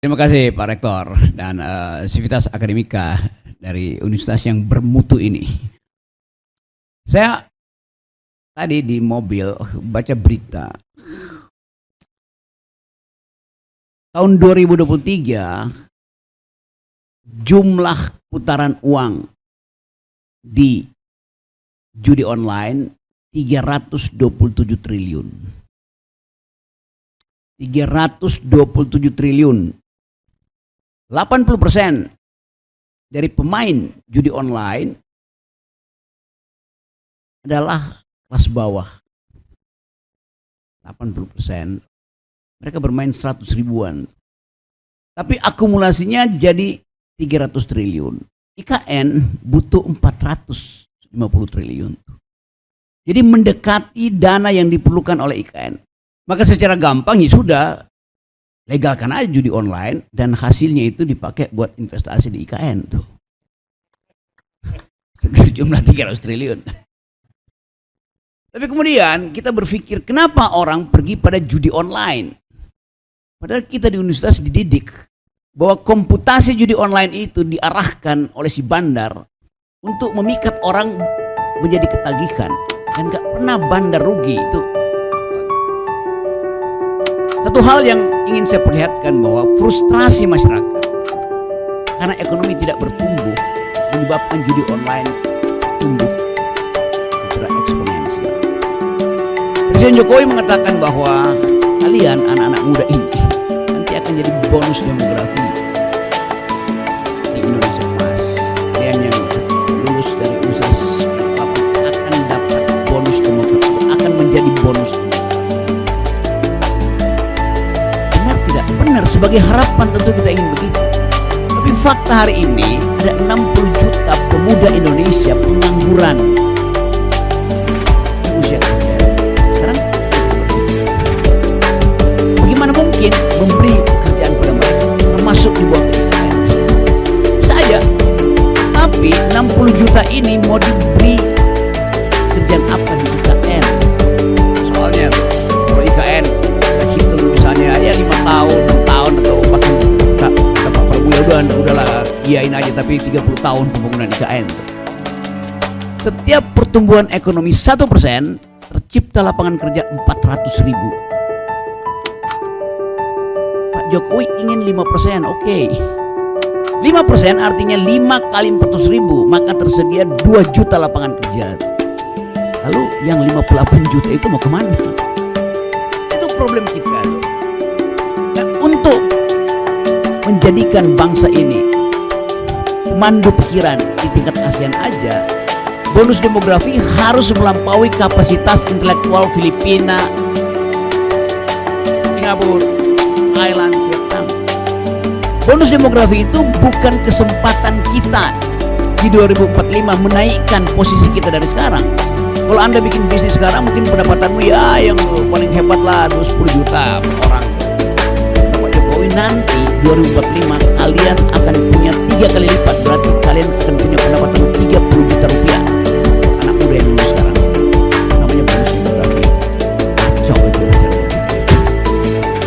Terima kasih Pak Rektor dan Sivitas Akademika dari universitas yang bermutu ini. Saya tadi di mobil baca berita. Tahun 2023 jumlah putaran uang di judi online 327 triliun. 327 triliun. 80% dari pemain judi online adalah kelas bawah. 80% mereka bermain 100 ribuan. Tapi akumulasinya jadi 300 triliun. IKN butuh 450 triliun. Jadi mendekati dana yang diperlukan oleh IKN. Maka secara gampang ya sudah, legalkan aja judi online dan hasilnya itu dipakai buat investasi di IKN tuh. Jumlah 300 triliun. Tapi kemudian kita berpikir kenapa orang pergi pada judi online? Padahal kita di universitas dididik bahwa komputasi judi online itu diarahkan oleh si bandar untuk memikat orang menjadi ketagihan. Dan gak pernah bandar rugi itu. Satu hal yang ingin saya perlihatkan bahwa frustrasi masyarakat karena ekonomi tidak bertumbuh menyebabkan judi online tumbuh secara eksponensial. Presiden Jokowi mengatakan bahwa kalian anak-anak muda ini nanti akan jadi bonus demografi di Indonesia Mas. Kalian yang lulus dari universitas akan dapat bonus demografi, akan menjadi bonus demografi. Benar, sebagai harapan tentu kita ingin begitu. Tapi fakta hari ini ada 60 juta pemuda Indonesia pengangguran di usia kerja. Sekarang bagaimana mungkin memberi pekerjaan pada mereka, termasuk di bawah IKN? Bisa aja. Tapi 60 juta ini mau diberi kerjaan apa di IKN? Soalnya kalau IKN hitung misalnya ya 5 tahun, 6 tahun atau bahkan Pak Prabowo ya udahlah iyain aja, tapi 30 tahun pembangunan IKN. Setiap pertumbuhan ekonomi 1% tercipta lapangan kerja 400 ribu. Pak Jokowi ingin 5%, oke. 5% artinya 5 kali 400 ribu, maka tersedia 2 juta lapangan kerja. Lalu yang 58 juta itu mau kemana? Itu problem kita. Untuk menjadikan bangsa ini pemandu pikiran di tingkat ASEAN aja, bonus demografi harus melampaui kapasitas intelektual Filipina, Singapura, Thailand, Vietnam. Bonus demografi itu bukan kesempatan kita di 2045 menaikkan posisi kita dari sekarang. Kalau Anda bikin bisnis sekarang mungkin pendapatanmu ya yang paling hebat lah 10 juta per orang. Nanti 2045 kalian akan punya 3 kali lipat, berarti kalian akan punya pendapatan 30 juta rupiah. Anak muda yang lulus sekarang namanya bonus demografi. Kacau itu.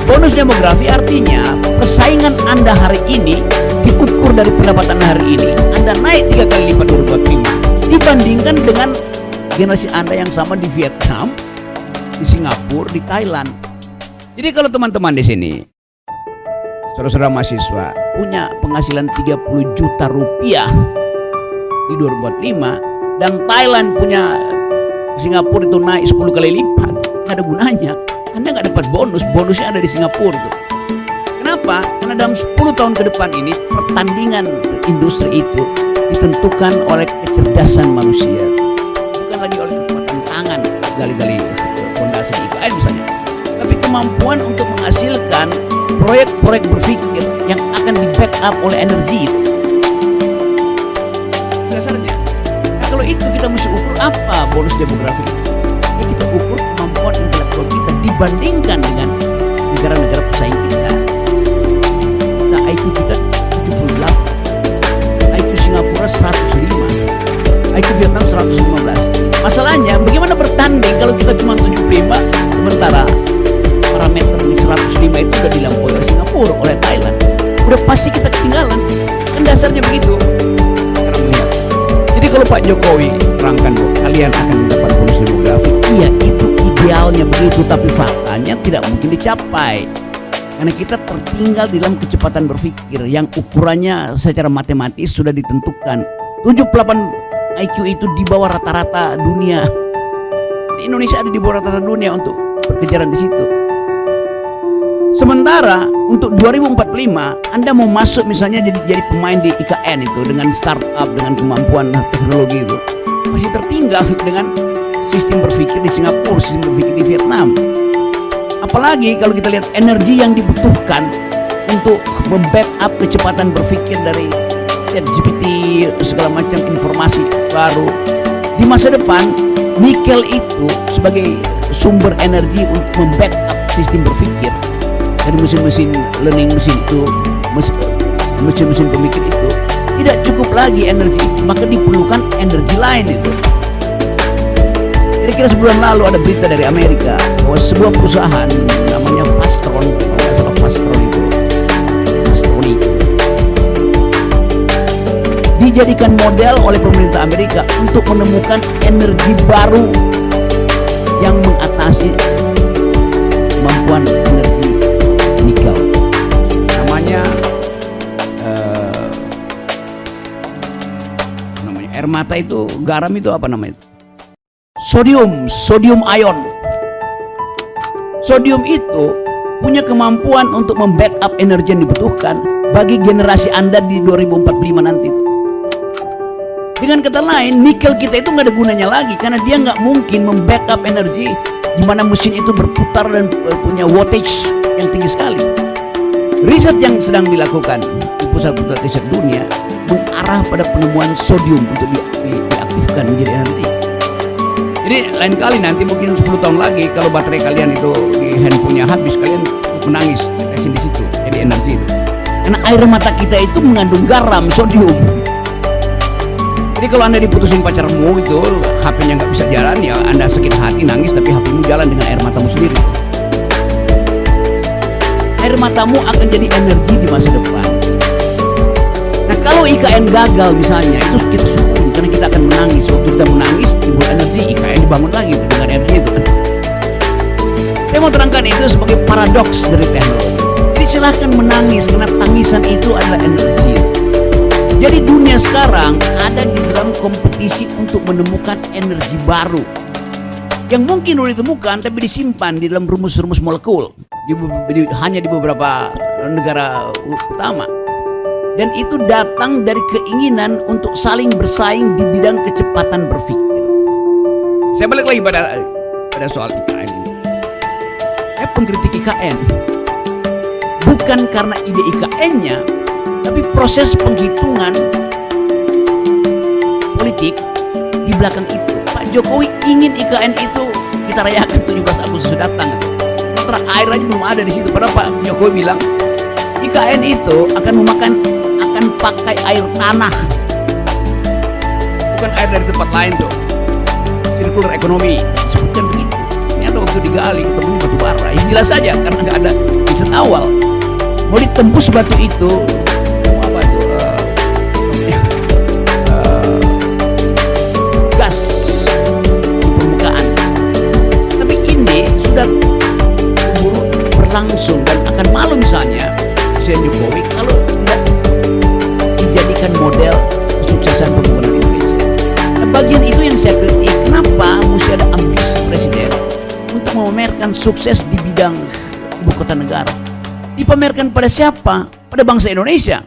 Bonus demografi artinya persaingan Anda hari ini diukur dari pendapatan hari ini. Anda naik 3 kali lipat 2045 dibandingkan dengan generasi Anda yang sama di Vietnam, di Singapura, di Thailand. Jadi kalau teman-teman di sini saudara-saudara mahasiswa punya penghasilan 30 juta rupiah di 2045 dan Thailand punya, Singapura itu naik 10 kali lipat, nggak ada gunanya. Anda nggak dapat bonus, bonusnya ada di Singapura tuh. Kenapa? Karena dalam 10 tahun ke depan ini pertandingan industri itu ditentukan oleh kecerdasan manusia, bukan lagi oleh kekuatan tangan gali-gali fondasi IKN misalnya, tapi kemampuan untuk menghasilkan proyek-proyek berpikir yang akan di backup oleh energi itu. Dasarnya. Nah, kalau itu kita mesti ukur apa bonus demografi? Ya kita ukur kemampuan intelektual kita dibandingkan dengan negara-negara pesaing kita. Nah, IQ kita 78, IQ Singapura 105, IQ Vietnam 115. Masalahnya bagaimana bertanding kalau kita cuma 75 sementara parameter di 105 itu sudah dilampaui oleh Singapura, oleh Thailand. udah pasti kita ketinggalan. Kan dasarnya begitu. Sekarang melihat. Jadi kalau Pak Jokowi terangkan bahwa kalian akan mendapat bonus demografi, iya itu idealnya begitu, tapi faktanya tidak mungkin dicapai. Karena kita tertinggal di dalam kecepatan berpikir yang ukurannya secara matematis sudah ditentukan. 78 IQ itu di bawah rata-rata dunia. Di Indonesia ada di bawah rata-rata dunia untuk berkejaran di situ. Sementara untuk 2045 Anda mau masuk misalnya jadi pemain di IKN itu dengan startup, dengan kemampuan teknologi itu masih tertinggal dengan sistem berpikir di Singapura, sistem berpikir di Vietnam. Apalagi kalau kita lihat energi yang dibutuhkan untuk membackup kecepatan berpikir dari ChatGPT, segala macam informasi baru. Di masa depan nikel itu sebagai sumber energi untuk membackup sistem berpikir dari mesin-mesin learning mesin itu, mesin-mesin pemikir itu tidak cukup lagi energi itu, maka diperlukan energi lain itu. Kira-kira sebulan lalu ada berita dari Amerika bahwa sebuah perusahaan namanya Fastron, kalau nggak salah Fastron itu, Fastroni, dijadikan model oleh pemerintah Amerika untuk menemukan energi baru yang mengatasi kemampuan energi nikel. Namanya air mata itu, garam itu apa namanya? Sodium ion. Sodium itu punya kemampuan untuk membackup energi yang dibutuhkan bagi generasi Anda di 2045 nanti. Dengan kata lain, nikel kita itu nggak ada gunanya lagi karena dia nggak mungkin membackup energi di mana mesin itu berputar dan punya wattage yang tinggi sekali. Riset yang sedang dilakukan di pusat-pusat riset dunia mengarah pada penemuan sodium untuk diaktifkan menjadi energi. Jadi lain kali nanti mungkin 10 tahun lagi kalau baterai kalian itu di handphonenya habis, kalian menangis tetesin di situ jadi energi itu. Karena air mata kita itu mengandung garam, sodium. Jadi kalau Anda diputusin pacarmu itu, HP-nya nggak bisa jalan, ya Anda sakit hati nangis, tapi HP-mu jalan dengan air matamu sendiri. Air matamu akan jadi energi di masa depan. Nah kalau IKN gagal misalnya, itu kita syukur karena kita akan menangis. Waktu kita menangis timbul energi, IKN dibangun lagi dengan energi itu kan. Saya mau terangkan itu sebagai paradoks dari teknologi. Jadi silahkan menangis karena tangisan itu adalah energi. Jadi dunia sekarang ada di dalam kompetisi untuk menemukan energi baru yang mungkin sudah ditemukan tapi disimpan di dalam rumus-rumus molekul hanya di beberapa negara utama. Dan itu datang dari keinginan untuk saling bersaing di bidang kecepatan berpikir. Saya balik lagi pada soal IKN ini. Saya pengkritik IKN bukan karena ide IKN-nya, tapi proses penghitungan politik di belakang itu. Pak Jokowi ingin IKN itu kita rayakan 17 Agustus datang. Sementara air aja belum ada di situ. Padahal Pak Jokowi bilang IKN itu akan pakai air tanah, bukan air dari tempat lain tuh. Circular ekonomi sebutkan begitu. Ternyata waktu digali ketemunya batu bara. Yang jelas saja karena nggak ada riset awal. Mau ditembus batu itu apa itu? Gas di permukaan. Tapi ini sudah berlangsung dan akan malu misalnya Presiden Jokowi kalau tidak dijadikan model kesuksesan pembangunan Indonesia. Nah, bagian itu yang saya kritik. Kenapa mesti ada ambisi presiden untuk memamerkan sukses di bidang ibu kota negara? Dipamerkan pada siapa? Pada bangsa Indonesia.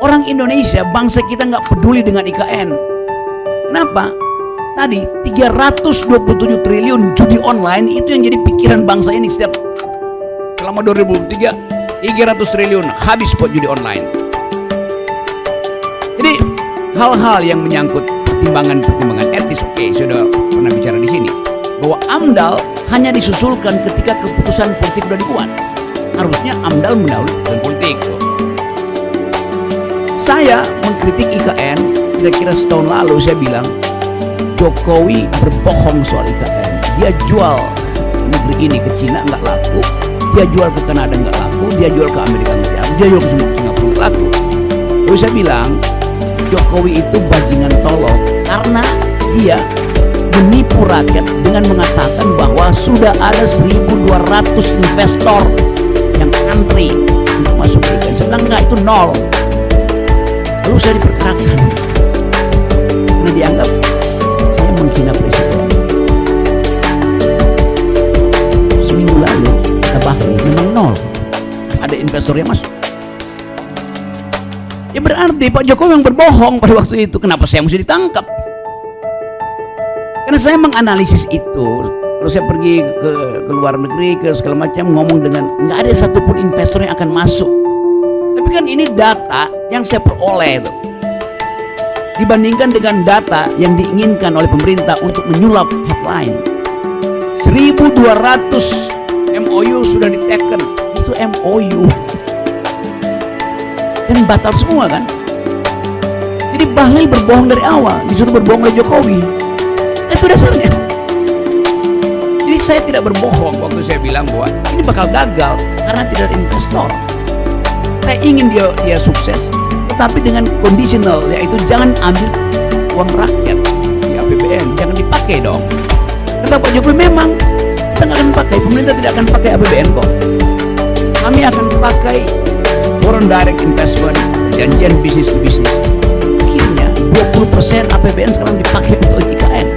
Orang Indonesia, bangsa kita nggak peduli dengan IKN. Kenapa? Tadi 327 triliun judi online itu yang jadi pikiran bangsa ini setiap selama 2023. 300 triliun habis buat judi online. Jadi hal-hal yang menyangkut pertimbangan etis, oke, sudah pernah bicara di sini bahwa AMDAL hanya disusulkan ketika keputusan politik sudah dibuat. Harusnya AMDAL mendahului keputusan politik. Saya mengkritik IKN kira-kira setahun lalu. Saya bilang Jokowi berbohong soal IKN. Dia jual negeri ini ke Cina nggak laku, dia jual ke Kanada nggak laku, dia jual ke Amerika nggak dia juga ke Singapura nggak laku. Lalu saya bilang Jokowi itu bajingan tolong karena dia menipu rakyat dengan mengatakan bahwa sudah ada 1.200 investor yang antri untuk masuk ke IKN. Saya bilang enggak, itu nol. Lalu saya diperkarakan karena dianggap saya menghina presiden. Seminggu lalu kata Bahri memang nol, ada investor yang masuk. Ya berarti Pak Jokowi yang berbohong pada waktu itu. Kenapa saya mesti ditangkap? Karena saya menganalisis itu. Kalau saya pergi ke luar negeri, ke segala macam, ngomong dengan nggak ada satupun investor yang akan masuk. Tapi kan ini data yang saya peroleh itu, dibandingkan dengan data yang diinginkan oleh pemerintah untuk menyulap headline. 1.200 MOU sudah diteken. Itu MOU dan batal semua kan. Jadi Bahlil berbohong dari awal, disuruh berbohong oleh Jokowi. Itu dasarnya. Jadi saya tidak berbohong waktu saya bilang bahwa ini bakal gagal karena tidak ada investor. Saya ingin dia sukses, tetapi dengan conditional, yaitu jangan ambil uang rakyat di APBN, jangan dipakai dong. Kata Pak Jokowi, memang kita nggak akan pakai, pemerintah tidak akan pakai APBN kok. Kami akan pakai foreign direct investment, janjian bisnis to bisnis. Akhirnya 20% APBN sekarang dipakai untuk IKN.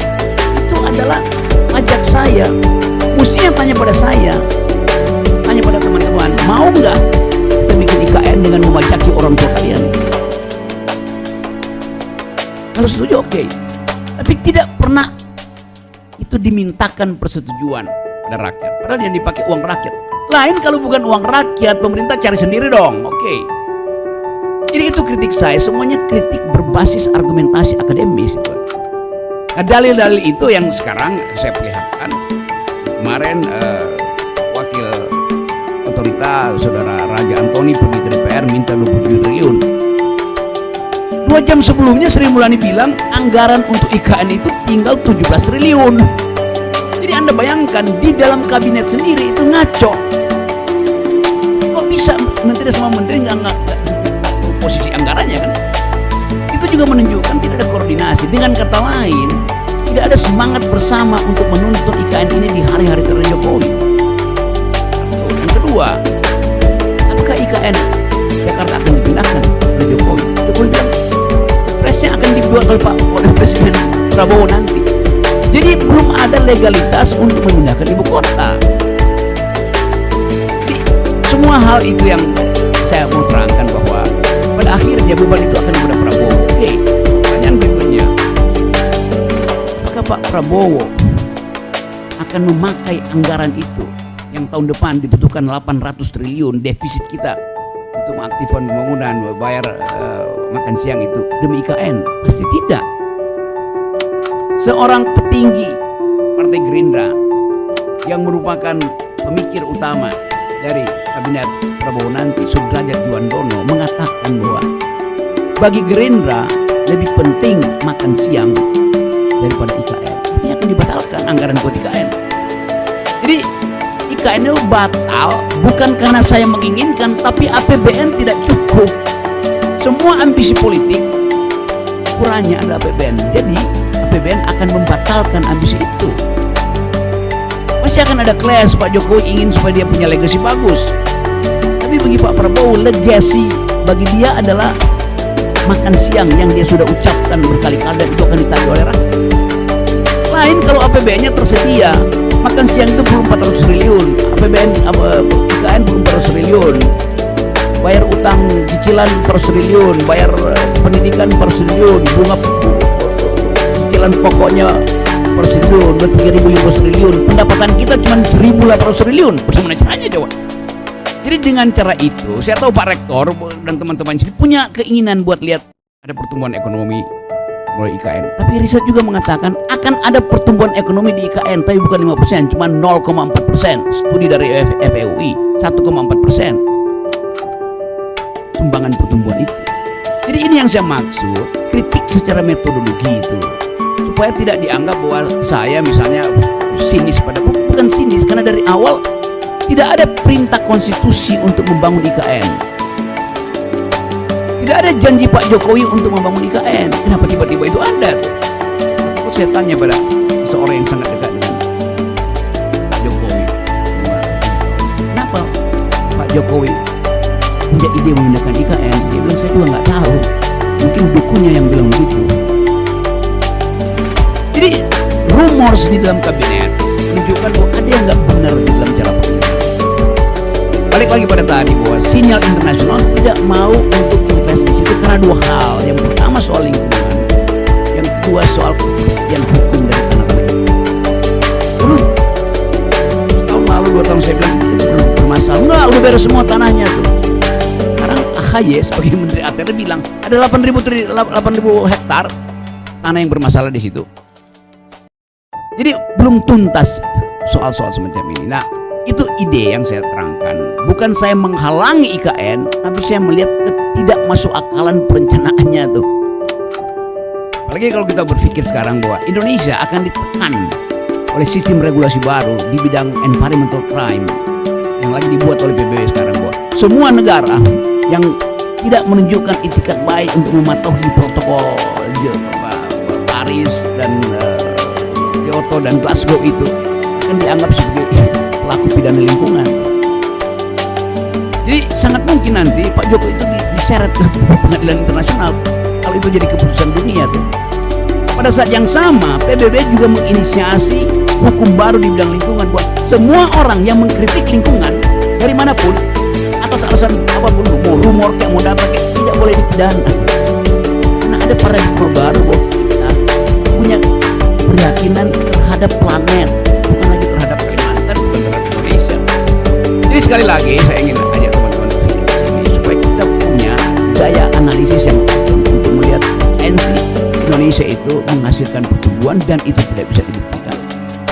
Itu adalah pajak saya. Mestinya tanya pada saya, tanya pada teman-teman, mau nggak kita bikin IKN dengan memajaki orang tua kalian? Kalau setuju oke. Tapi tidak pernah itu dimintakan persetujuan pada rakyat. Padahal yang dipakai uang rakyat. Lain kalau bukan uang rakyat, pemerintah cari sendiri dong. Oke. Jadi itu kritik saya, semuanya kritik berbasis argumentasi akademis. Nah, dalil-dalil itu yang sekarang saya perlihatkan. Kemarin wakil otorita Saudara Raja Antoni pergi ke DPR minta 27 triliun. 2 jam sebelumnya Sri Mulyani bilang anggaran untuk IKN itu tinggal 17 triliun. Jadi Anda bayangkan di dalam kabinet sendiri itu ngaco. Kok bisa menteri sama menteri nggak posisi anggarannya kan? Itu juga menunjukkan tidak ada koordinasi. Dengan kata lain, tidak ada semangat bersama untuk menuntut IKN ini di hari-hari terakhir Jokowi. Yang kedua, apakah IKN Jakarta akan dipindahkan oleh Jokowi? Jokowi bilang presnya akan dibuat oleh Presiden Prabowo nanti. Jadi belum ada legalitas untuk memindahkan ibu kota. Jadi semua hal itu yang saya mau terangkan bahwa pada akhirnya beban itu akan kepada Prabowo. Oke, pertanyaan berikutnya, apakah Pak Prabowo akan memakai anggaran itu yang tahun depan dibutuhkan 800 triliun defisit kita untuk mengaktifkan pembangunan, bayar makan siang itu demi IKN? Pasti tidak. Seorang petinggi Partai Gerindra yang merupakan pemikir utama dari kabinet Prabowo nanti, Sudrajat Juwandono, mengatakan bahwa bagi Gerindra lebih penting makan siang daripada IKN. Ini akan dibatalkan anggaran buat IKN. Jadi IKN itu batal bukan karena saya menginginkan, tapi APBN tidak cukup. Semua ambisi politik ukurannya adalah APBN. Jadi APBN akan membatalkan ambisi itu. Pasti akan ada clash. Pak Jokowi ingin supaya dia punya legacy bagus, tapi bagi Pak Prabowo, legacy bagi dia adalah makan siang yang dia sudah ucapkan berkali-kali dan itu akan ditagih oleh rakyat. Lain kalau APBN-nya tersedia, makan siang itu belum 400 triliun, APBN IKN belum 400 triliun, bayar utang cicilan 400 triliun, bayar pendidikan 400 triliun, bunga cicilan pokoknya 400 triliun, 3.500 triliun, pendapatan kita cuma 1.800 triliun. Bagaimana caranya coba? Jadi dengan cara itu, saya tahu Pak Rektor dan teman-teman sini punya keinginan buat lihat ada pertumbuhan ekonomi melalui IKN. Tapi riset juga mengatakan akan ada pertumbuhan ekonomi di IKN, tapi bukan 5%, cuma 0,4%. Studi dari FEUI 1,4% sumbangan pertumbuhan itu. Jadi ini yang saya maksud, kritik secara metodologi itu, supaya tidak dianggap bahwa saya misalnya sinis pada, bukan sinis, karena dari awal tidak ada perintah konstitusi untuk membangun IKN. Tidak ada janji Pak Jokowi untuk membangun IKN. Kenapa tiba-tiba itu ada tuh? Takut saya tanya pada seorang yang sangat dekat dengan Pak Jokowi. Kenapa Pak Jokowi punya ide memindahkan IKN? Dia bilang saya juga nggak tahu. Mungkin dukunnya yang bilang begitu. Jadi rumors di dalam kabinet menunjukkan bahwa ada yang nggak benar di dalam cara berpikir. Balik lagi pada tadi bahwa sinyal internasional tidak mau untuk investasi itu karena dua hal. Yang pertama soal lingkungan, yang kedua soal kepastian hukum dari tanah-tanah itu. Dulu tahun lalu 2 tahun saya bilang itu belum bermasalah. Enggak, udah beres semua tanahnya tuh. Sekarang AHY sebagai Menteri ATR bilang ada 8.000 hektar tanah yang bermasalah di situ. Jadi belum tuntas soal-soal semacam ini. Nah, itu ide yang saya terangkan. Bukan saya menghalangi IKN, tapi saya melihat ketidakmasukakalan perencanaannya tuh. Apalagi kalau kita berpikir sekarang bahwa Indonesia akan ditekan oleh sistem regulasi baru di bidang environmental crime yang lagi dibuat oleh PBB sekarang, bahwa semua negara yang tidak menunjukkan itikat baik untuk mematuhi protokol Paris dan Kyoto dan Glasgow itu akan dianggap sebagai pelaku pidana lingkungan. Jadi sangat mungkin nanti Pak Jokowi itu diseret ke pengadilan internasional kalau itu jadi keputusan dunia tuh. Pada saat yang sama PBB juga menginisiasi hukum baru di bidang lingkungan buat semua orang yang mengkritik lingkungan dari manapun atas alasan apapun, mau rumor kayak mau data kayak, tidak boleh dipidana. Karena ada paradigma baru bahwa kita punya keyakinan terhadap planet, bukan lagi terhadap Kalimantan, bukan terhadap Indonesia. Jadi sekali lagi saya ingin ajak teman-teman berpikir di sini supaya kita punya daya analisis yang untuk melihat potensi Indonesia itu menghasilkan pertumbuhan dan itu tidak bisa dibuktikan.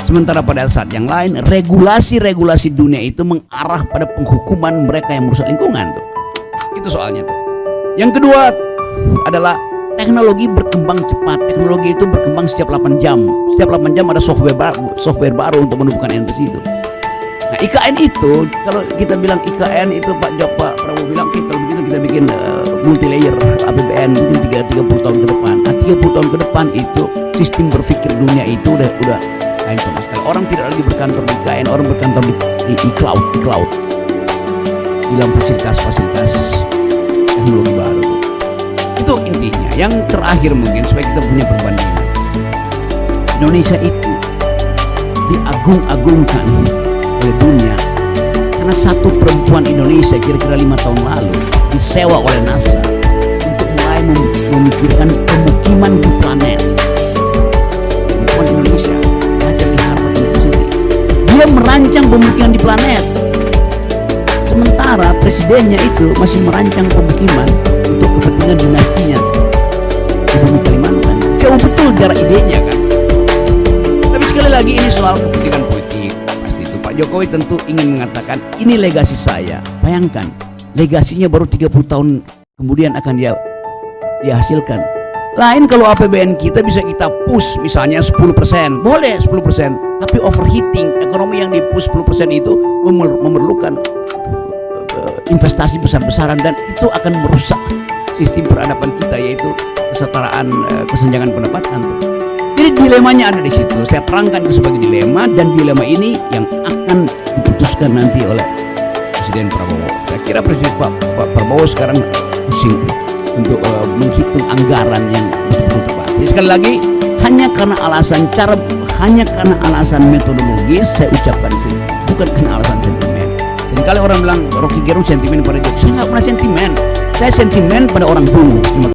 Sementara pada saat yang lain regulasi-regulasi dunia itu mengarah pada penghukuman mereka yang merusak lingkungan tuh. Itu soalnya tuh. Yang kedua adalah teknologi berkembang cepat. Teknologi itu berkembang setiap 8 jam. Setiap 8 jam ada software baru untuk menumbuhkan energi itu. Nah, IKN itu kalau kita bilang IKN itu Pak Prabowo bilang kalau begitu kita bikin multi layer APBN mungkin 30 tahun ke depan. Nah, 30 tahun ke depan itu sistem berpikir dunia itu udah lain sama sekali. Orang tidak lagi berkantor di IKN, orang berkantor di cloud, di dalam fasilitas teknologi baru. Itu intinya. Yang terakhir mungkin supaya kita punya perbandingan, Indonesia itu diagung-agungkan oleh dunia karena satu perempuan Indonesia kira-kira 5 tahun lalu disewa oleh NASA untuk mulai memikirkan pemukiman di planet. Perempuan Indonesia belajar di Harvard University, dia merancang pemukiman di planet, sementara presidennya itu masih merancang pemukiman untuk kepentingan dinastinya di bumi Kalimantan. Jauh betul jarak idenya kan. Tapi sekali lagi ini soal kepentingan politik. Pasti itu Pak Jokowi tentu ingin mengatakan ini legasi saya. Bayangkan legasinya baru 30 tahun kemudian akan dia hasilkan. Lain kalau APBN kita bisa kita push misalnya 10%, boleh 10%, tapi overheating ekonomi yang di push 10% itu memerlukan investasi besar-besaran dan itu akan merusak sistem peradaban kita, yaitu kesetaraan kesenjangan pendapatan. Jadi dilemanya ada di situ. Saya terangkan itu sebagai dilema dan dilema ini yang akan diputuskan nanti oleh Presiden Prabowo. Saya kira Presiden Pak Prabowo sekarang pusing untuk menghitung anggaran yang betul-betul tepat. Jadi sekali lagi hanya karena alasan metodologis saya ucapkan itu, bukan karena alasan sentimen. Seringkali orang bilang Rocky Gerung sentimen pada Jokowi. Saya nggak pernah sentimen. Saya sentimen pada orang dulu.